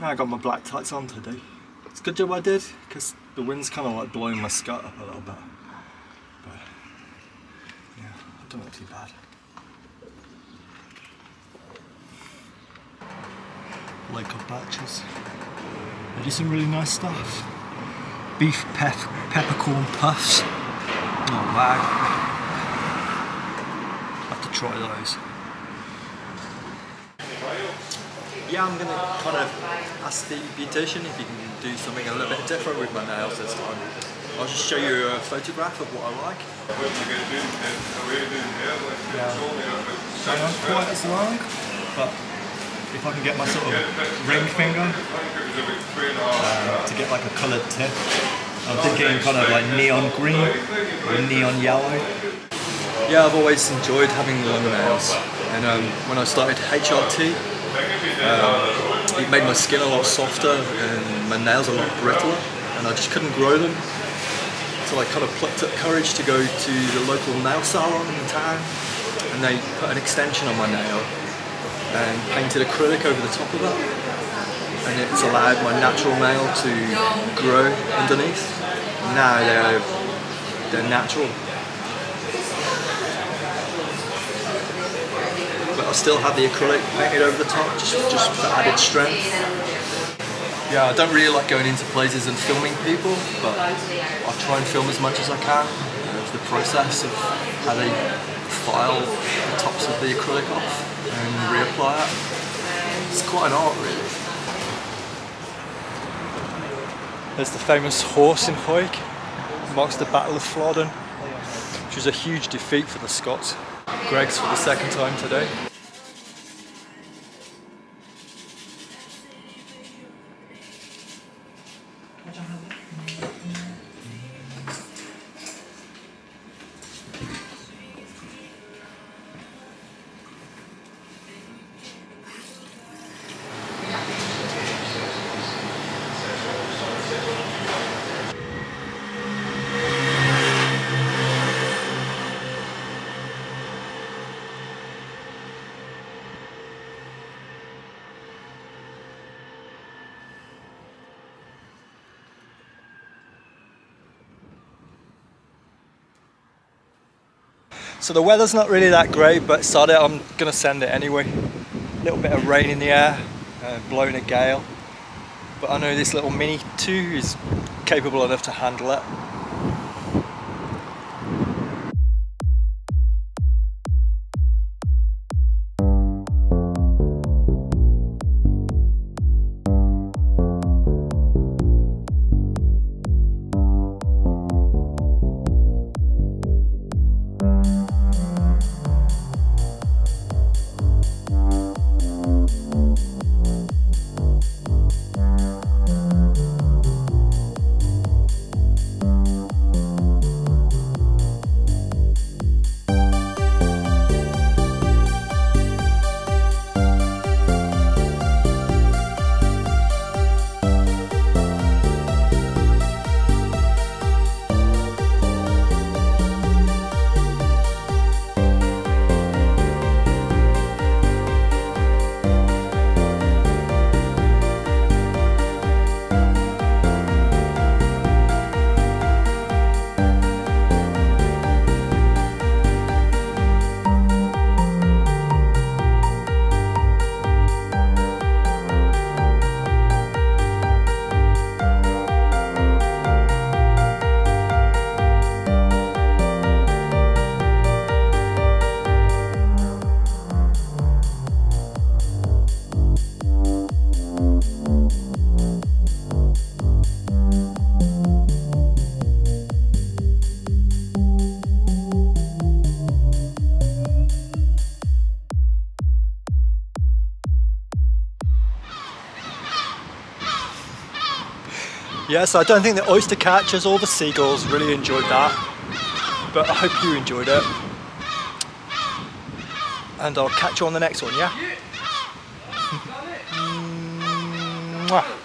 I got my black tights on today. It's a good job I did, because the wind's kind of like blowing my skirt up a little bit. But yeah, I don't look too bad. Local batches. They do some really nice stuff. Beef peppercorn puffs. Oh wow. Have to try those. Yeah, I'm gonna kind of ask the beautician if you can do something a little bit different with my nails this time. I'll just show you a photograph of what I like. Yeah, they aren't quite as long, but if I can get my sort of ring finger to get like a coloured tip, I'm thinking kind of like neon green or neon yellow. Yeah, I've always enjoyed having long nails, and when I started HRT, it made my skin a lot softer and my nails a lot brittler, and I just couldn't grow them. So I kind of plucked up courage to go to the local nail salon in town, and they put an extension on my nail and painted acrylic over the top of it, and it's allowed my natural nail to grow underneath. Now they're natural, but I still have the acrylic painted over the top just for added strength. Yeah, I don't really like going into places and filming people, but I'll try and film as much as I can of the process of how they file the tops of the acrylic off and reapply it. It's quite an art, really. There's the famous horse in Hawick. It marks the Battle of Flodden, which was a huge defeat for the Scots. Greg's for the second time today. So the weather's not really that great, but sod it, I'm gonna send it anyway. A little bit of rain in the air, blowing a gale. But I know this little Mini 2 is capable enough to handle it. Yes, I don't think the oyster catchers or the seagulls really enjoyed that, but I hope you enjoyed it. And I'll catch you on the next one, yeah? Mwah.